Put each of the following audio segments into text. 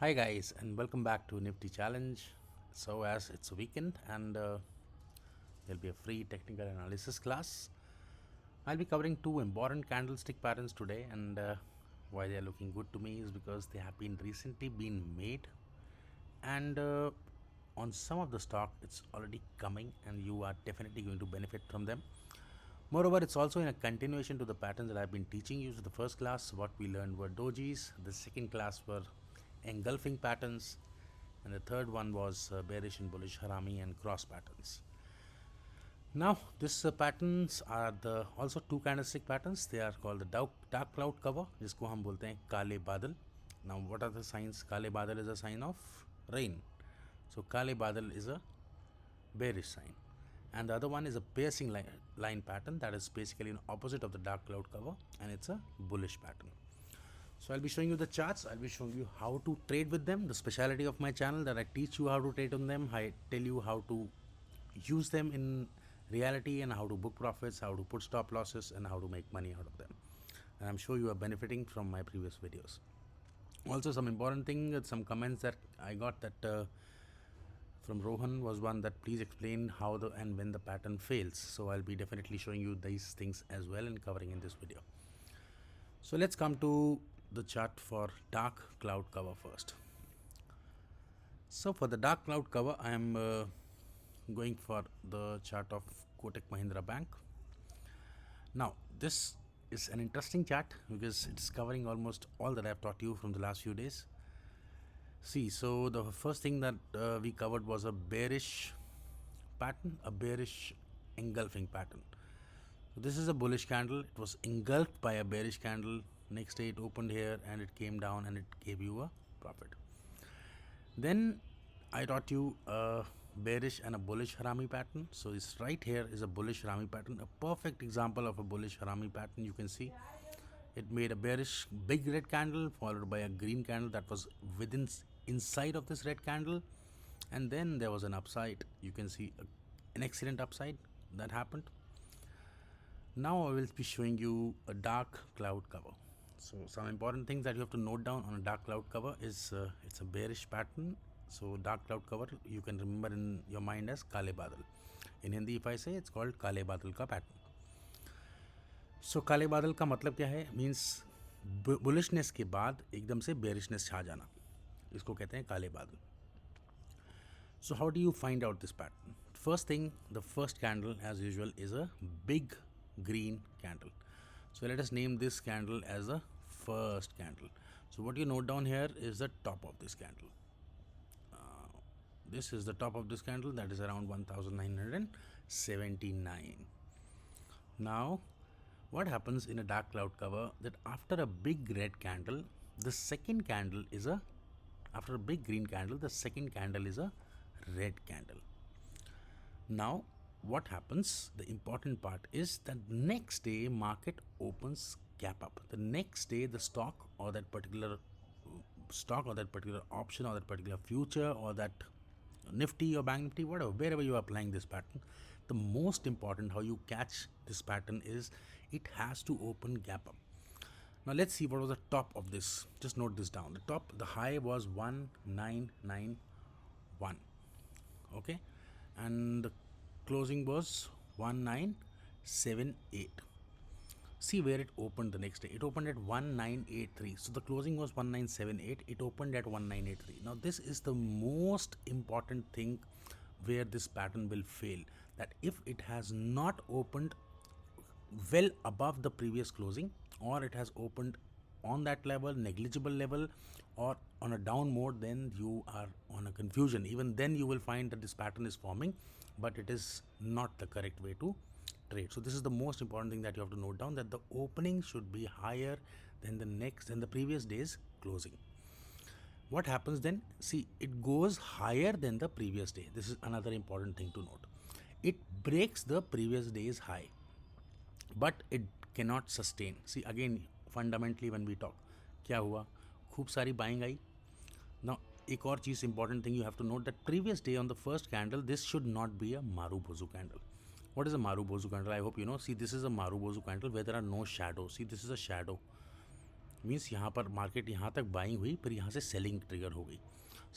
Hi guys, and welcome back to Nifty Challenge. So as it's a weekend and there'll be a free technical analysis class. I'll be covering two important candlestick patterns today, and why they are looking good to me is because they have been recently been made, and on some of the stock it's already coming, and you are definitely going to benefit from them. Moreover, it's also in a continuation to the patterns that I've been teaching you. So the first class, what we learned were dojis. The second class were engulfing patterns, and the third one was bearish and bullish harami and cross patterns. Now, these patterns are the also two candlestick patterns. They are called the dark cloud cover, जिसको हम बोलते हैं काले बादल. Now, what are the signs? काले बादल is a sign of rain. So, काले बादल is a bearish sign, and the other one is a piercing line pattern that is basically an opposite of the dark cloud cover, and it's a bullish pattern. So I'll be showing you the charts. I'll be showing you how to trade with them. The speciality of my channel that I teach you how to trade on them. I tell you how to use them in reality and how to book profits, how to put stop losses, and how to make money out of them. And I'm sure you are benefiting from my previous videos. Also, some important thing, some comments that I got that from Rohan was one that please explain how the and when the pattern fails. So I'll be definitely showing you these things as well and covering in this video. So let's come to the chart for dark cloud cover first. So for the dark cloud cover, I am going for the chart of Kotak Mahindra Bank. Now this is an interesting chart because it's covering almost all that I've taught you from the last few days. See, so the first thing that we covered was a bearish pattern, a bearish engulfing pattern. So this is a bullish candle. It was engulfed by a bearish candle. Next day it opened here and it came down and it gave you a profit. Then I taught you a bearish and a bullish harami pattern. So this right here is a bullish harami pattern, a perfect example of a bullish harami pattern. You can see it made a bearish big red candle followed by a green candle that was within inside of this red candle, and then there was an upside. You can see an excellent upside that happened. Now I will be showing you a dark cloud cover. So some important things that you have to note down on a dark cloud cover is it's a bearish pattern. So dark cloud cover you can remember in your mind as Kale Badal. In Hindi if I say, it's called Kale Badal ka pattern. So काले बादल का मतलब क्या है? Means bullishness के बाद एकदम से बेरिशनेस छा जाना, इसको कहते हैं काले बादल. So how do you find out this pattern? First thing, the first candle as usual is a big green candle. So let us name this candle as the first candle. So what you note down here is the top of this candle. This is the top of this candle, that is around 1979. Now what happens in a dark cloud cover, that after a big red candle, the second candle is a, after a big green candle, the second candle is a red candle. Now what happens, the important part is that next day market opens gap up. The next day the stock or that particular option or that particular future or that nifty or bank nifty, whatever, wherever you are applying this pattern, the most important how you catch this pattern is it has to open gap up. Now let's see what was the top of this. Just note this down. The high was 1991. Okay, and the closing was 1978. See where it opened the next day. It opened at 1983. So the closing was 1978. It opened at 1983. Now this is the most important thing where this pattern will fail. That if it has not opened well above the previous closing, or it has opened on that level, negligible level, or on a down mode, then you are on a confusion. Even then you will find that this pattern is forming, but it is not the correct way to trade. So this is the most important thing that you have to note down, that the opening should be higher than the previous day's closing. What happens then? See, it goes higher than the previous day. This is another important thing to note. It breaks the previous day's high, but it cannot sustain. See again, fundamentally when we talk, क्या हुआ? खूब सारी buying आई. Now एक और चीज़ important thing you have to note, that previous day on the first candle, this should not be a Marubozu candle. What is a Marubozu candle? I hope you know. See, this is a Marubozu candle where there are no shadows. See, this is a shadow. Means यहाँ पर market यहाँ तक buying हुई, फिर यहाँ से selling trigger हो गई,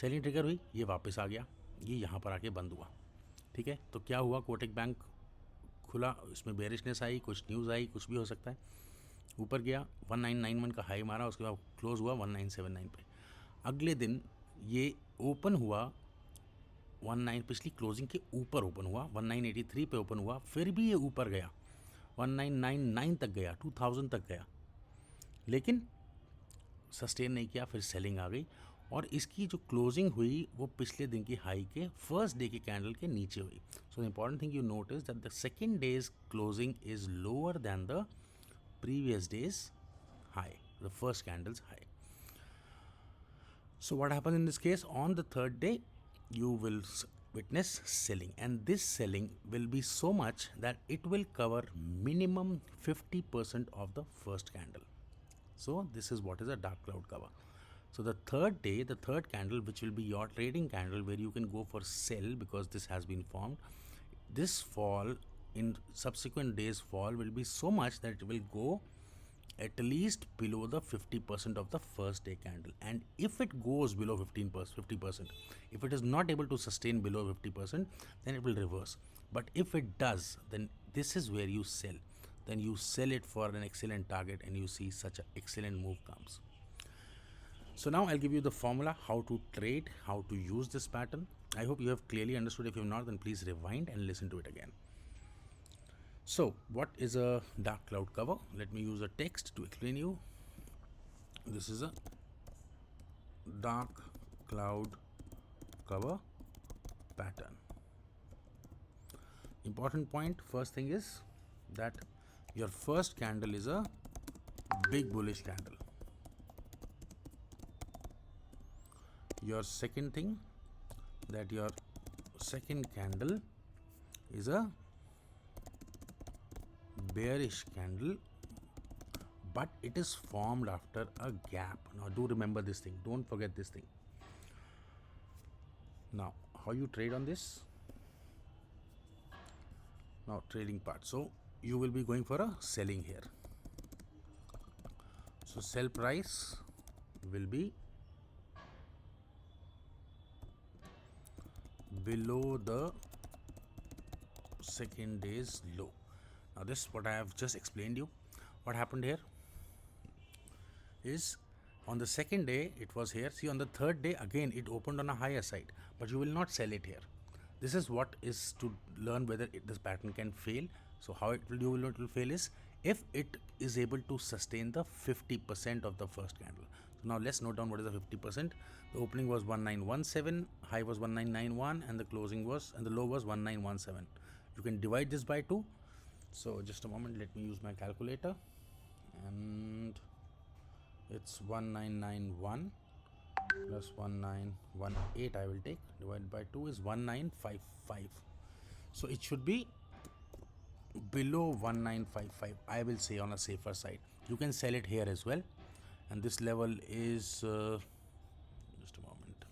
सेलिंग ट्रिगर हुई, ये वापस आ गया, ये यहाँ पर आके बंद हुआ। ठीक है, तो क्या हुआ, कोटक बैंक खुला, इसमें बेरिशनेस आई, कुछ न्यूज़ आई, कुछ भी हो सकता है, ऊपर गया 1991 का हाई मारा, उसके बाद क्लोज हुआ 1979 पे। अगले दिन ये ओपन हुआ 19, पिछली क्लोजिंग के ऊपर ओपन हुआ, 1983 पे ओपन हुआ, फिर भी ये ऊपर गया 1999 तक गया, 2000 तक गया, लेकिन सस्टेन नहीं किया, फिर सेलिंग आ गई और इसकी जो क्लोजिंग हुई वो पिछले दिन की हाई के फर्स्ट डे के कैंडल के नीचे हुई। So the important thing you notice that the second days closing is lower than the previous day's high, the first candle's high. So what happens in this case? On the third day, you will witness selling, and this selling will be so much that it will cover minimum 50% of the first candle. So this is what is a dark cloud cover. So the third day, the third candle, which will be your trading candle, where you can go for sell because this has been formed, this fall in subsequent days fall will be so much that it will go at least below the 50% of the first day candle, and if it goes below 50%, if it is not able to sustain below 50%, then it will reverse. But if it does, then this is where you sell, then you sell it for an excellent target and you see such an excellent move comes. So now I'll give you the formula how to trade, how to use this pattern. I hope you have clearly understood. If you have not, then please rewind and listen to it again. So what is a dark cloud cover? Let me use a text to explain you. This is a dark cloud cover pattern. Important point, first thing is that your first candle is a big bullish candle. Your second thing, that your second candle is a bearish candle, but it is formed after a gap. Now do remember this thing, don't forget this thing. Now how you trade on this? Now trading part, so you will be going for a selling here. So sell price will be below the second day's low. Now this what I have just explained you. What happened here is on the second day it was here. See, on the third day again it opened on a higher side, but you will not sell it here. This is what is to learn whether this pattern can fail. So how it will fail is if it is able to sustain the 50% of the first candle. So now let's note down what is the 50%. The opening was 1917, high was 1991, and the closing was, and the low was 1917. You can divide this by 2. So just a moment, let me use my calculator, and it's 1991 plus 1918 I will take, divided by 2 is 1955. So it should be below 1955, I will say, on a safer side. You can sell it here as well, and this level is just a moment,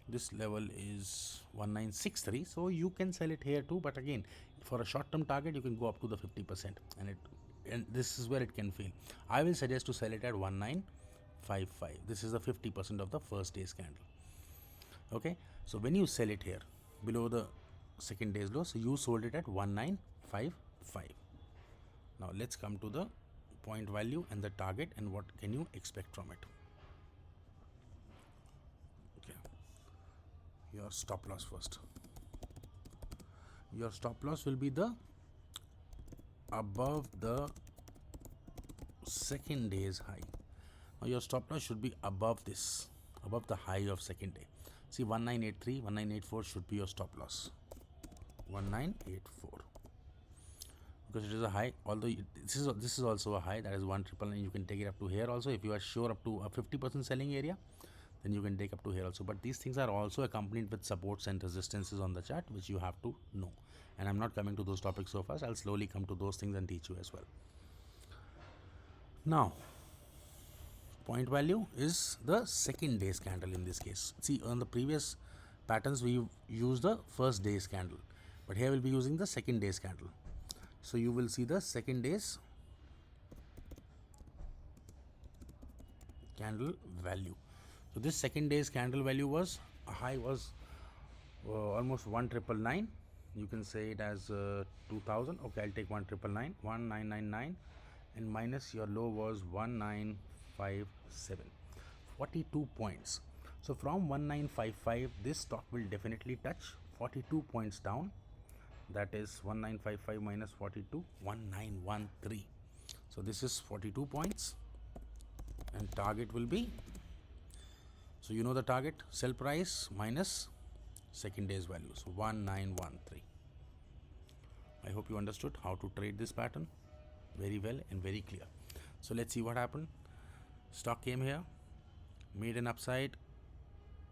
this level is 1963, so you can sell it here too, but again for a short term target you can go up to the 50%, and this is where it can fail. I will suggest to sell it at 1955. This is the 50% of the first day's candle. Okay, so when you sell it here below the second day's low, so you sold it at 1955. Now let's come to the point value and the target and what can you expect from it. Okay, your stop loss first. Your stop loss will be the above the second day's high. Now your stop loss should be above this, above the high of second day. See, 1983, 1984 should be your stop loss. 1984, because it is a high. Although this is also a high, that is 1999. You can take it up to here also. If you are sure up to a 50% selling area, then you can take up to here also. But these things are also accompanied with supports and resistances on the chart, which you have to know. And I'm not coming to those topics so fast. I'll slowly come to those things and teach you as well. Now, point value is the second day's candle in this case. See, on the previous patterns we used the first day's candle, but here we'll be using the second day's candle. So you will see the second day's candle value. So this second day's candle value was, a high was almost 1999. You can say it as 2000. Okay, I'll take 1999, 1999, and minus your low was 1957, 42 points. So from 1955, this stock will definitely touch 42 points down. That is 1955 minus 42, 1913. So this is 42 points, and target will be, so you know the target, sell price minus second day's value, so 1913. I hope you understood how to trade this pattern very well and very clear. So let's see what happened. Stock came here, made an upside,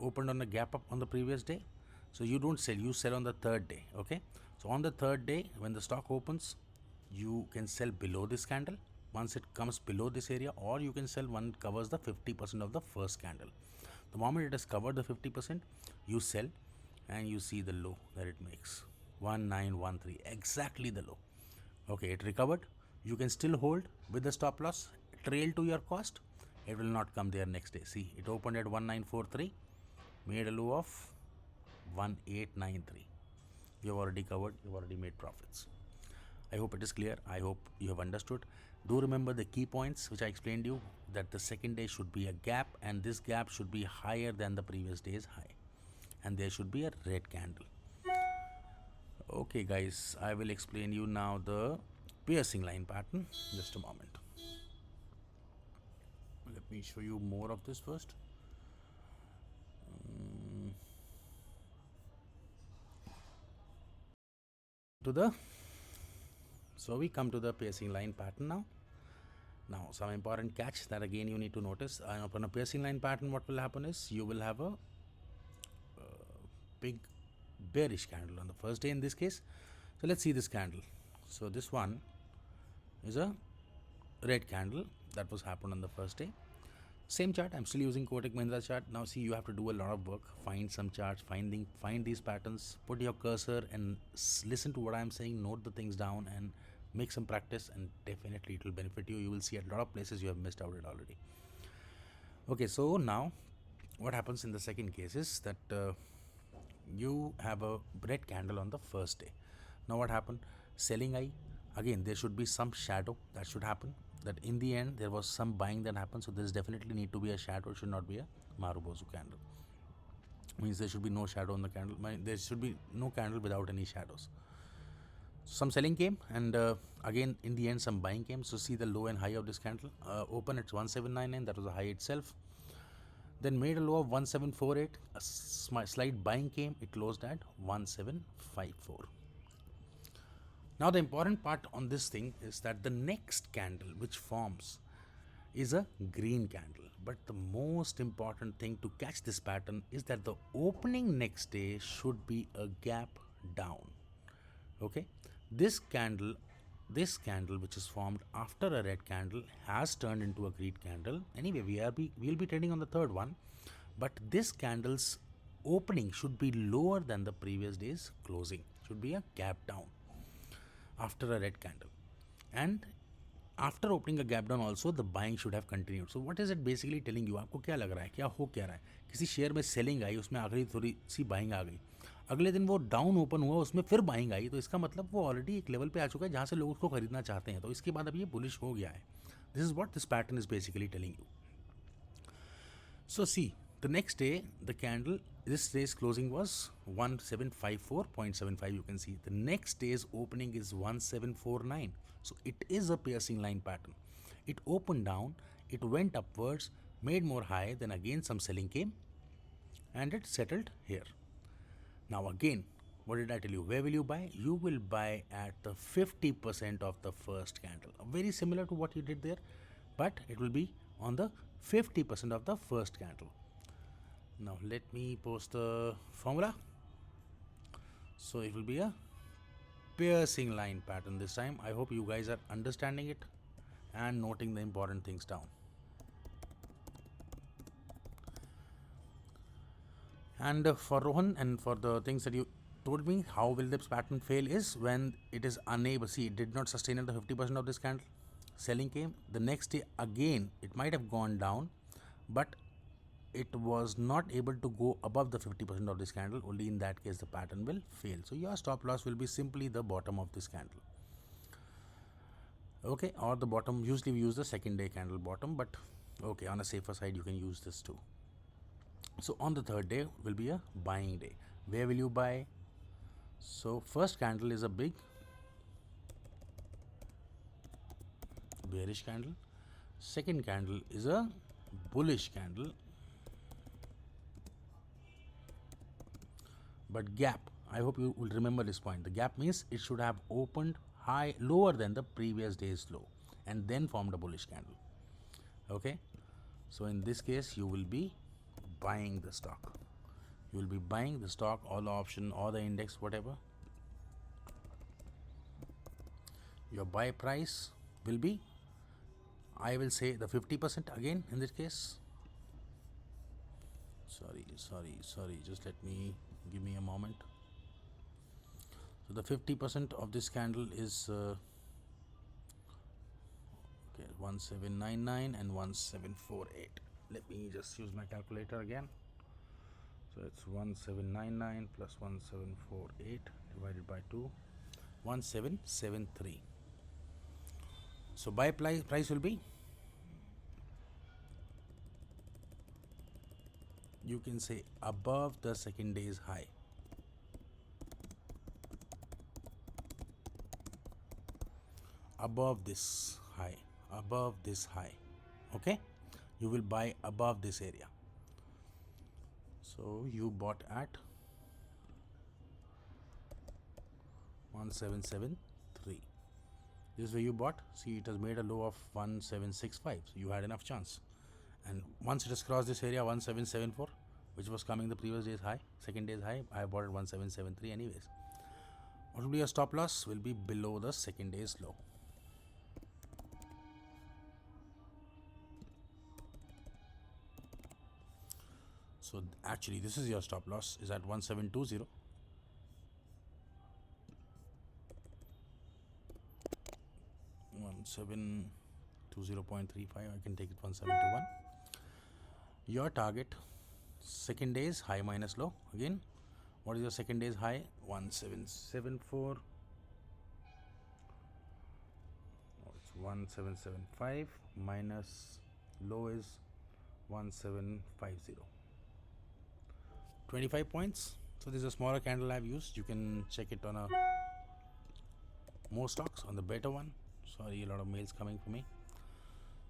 opened on a gap up on the previous day. So you don't sell, you sell on the third day. Okay, so on the third day when the stock opens, you can sell below this candle once it comes below this area, or you can sell when it covers the 50% of the first candle. The moment it has covered the 50%, you sell, and you see the low that it makes, 1913, exactly the low. Okay, it recovered. You can still hold with the stop loss, trail to your cost. It will not come there next day. See, it opened at 1943, made a low of 1893. You have already covered, you have already made profits. I hope it is clear. I hope you have understood. Do remember the key points which I explained you, that the second day should be a gap, and this gap should be higher than the previous day's high, and there should be a red candle. Okay guys, I will explain you now the piercing line pattern. Just a moment. Let me show you more of this first. So we come to the piercing line pattern now. Now some important catch that again you need to notice. Upon a piercing line pattern, what will happen is you will have a big bearish candle on the first day in this case. So let's see this candle. So this one is a red candle that was happened on the first day. Same chart, I'm still using Kotak Mahindra chart. Now see, you have to do a lot of work, find some charts, find these patterns, put your cursor and listen to what I'm saying, note the things down and make some practice, and definitely it will benefit you. You will see a lot of places you have missed out it already. Okay, so now what happens in the second case is that you have a red candle on the first day. Now what happened? Selling eye. Again, there should be some shadow that should happen. That in the end there was some buying that happened. So there's definitely need to be a shadow. It should not be a Marubozu candle. Means there should be no shadow on the candle. There should be no candle without any shadows. Some selling came, and again in the end some buying came. So see the low and high of this candle. Open at 1799. That was a high itself. Then made a low of 1748. A slight buying came. It closed at 1754. Now the important part on this thing is that the next candle which forms is a green candle. But the most important thing to catch this pattern is that the opening next day should be a gap down. Okay, this candle which is formed after a red candle has turned into a green candle. Anyway, we'll be trading on the third one, but this candle's opening should be lower than the previous day's closing. Should be a gap down after a red candle, and after opening a gap down also the buying should have continued. So what is it basically telling you? आपको क्या लग रहा है, क्या हो क्या रहा है? किसी शेयर में सेलिंग आई, उसमें आखिरी थोड़ी सी बाइंग आ गई, अगले दिन वो डाउन ओपन हुआ, उसमें फिर बाइंग आई, तो इसका मतलब वो ऑलरेडी एक लेवल पे आ चुका है जहाँ से लोग उसको खरीदना चाहते हैं, तो इसके बाद अब ये बुलिश हो गया है. This is what this pattern is basically telling you. So see, the next day the candle, this day's closing was 1754.75. You can see the next day's opening is 1749. So it is a piercing line pattern. It opened down, it went upwards, made more high, then again some selling came, and it settled here. Now again, what did I tell you? Where will you buy? You will buy at the 50% of the first candle. Very similar to what you did there, but it will be on the 50% of the first candle. Now let me post the formula. So it will be a piercing line pattern this time. I hope you guys are understanding it and noting the important things down. And for Rohan, and for the things that you told me, how will this pattern fail is when it is unable. See, it did not sustain at the 50% of this candle. Selling came the next day again. It might have gone down, but it was not able to go above the 50% of this candle. Only in that case the pattern will fail. So your stop loss will be simply the bottom of this candle. Okay, or the bottom. Usually we use the second day candle bottom, but okay, on a safer side you can use this too. So on the third day will be a buying day. Where will you buy? So first candle is a big bearish candle. Second candle is a bullish candle, but gap. I hope you will remember this point. The gap means it should have opened high lower than the previous day's low and then formed a bullish candle. Okay, so in this case you will be buying the stock. You will be buying the stock or the option or the index, whatever. Your buy price will be, I will say, the 50% again in this case. Sorry, just let me, give me a moment. So the 50% of this candle is okay, 1799 and 1748. Let me just use my calculator again. So it's 1799 plus 1748 divided by 2, 1773. So buy price will be, you can say, above the second day's high. Above this high, above this high. Okay, you will buy above this area. So you bought at 1773. This is where you bought. See, it has made a low of 1765, so you had enough chance. And once it has crossed this area 1774, which was coming the previous day's high, second day's high, I bought at 1773 anyways. What will be your stop loss? Will be below the second day's low. So actually this is your stop loss, is at 1720. 1720.35, I can take it 1721. Your target, second day's high minus low. Again, what is your second day's high? 1774. It's 1775 minus low is 1750. 25 points. So this is a smaller candle I've used. You can check it on a more stocks on the better one. Sorry, a lot of mails coming for me.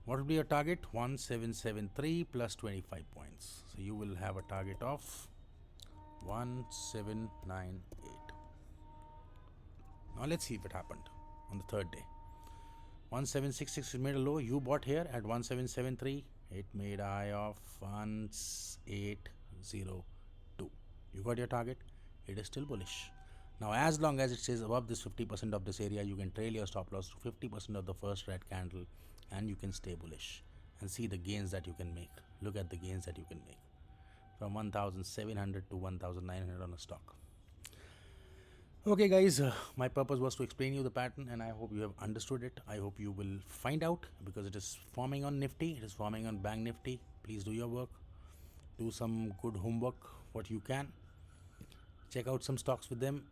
What will be your target? 1773 plus 25 points. So you will have a target of 1798. Now let's see if it happened on the third day. 1766 made a low. You bought here at 1773. It made a high of 1802. You got your target. It is still bullish. Now as long as it stays above this 50% of this area, you can trail your stop loss to 50% of the first red candle and you can stay bullish and see the gains that you can make. Look at the gains that you can make from 1700 to 1900 on a stock. Okay guys, my purpose was to explain you the pattern and I hope you have understood it. I hope you will find out, because it is forming on Nifty, it is forming on Bank Nifty. Please do your work, do some good homework what you can, check out some stocks with them.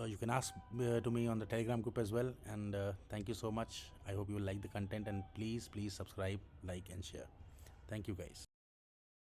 You can ask to me on the Telegram group as well, and thank you so much. I hope you will like the content, and please subscribe, like and share. Thank you guys.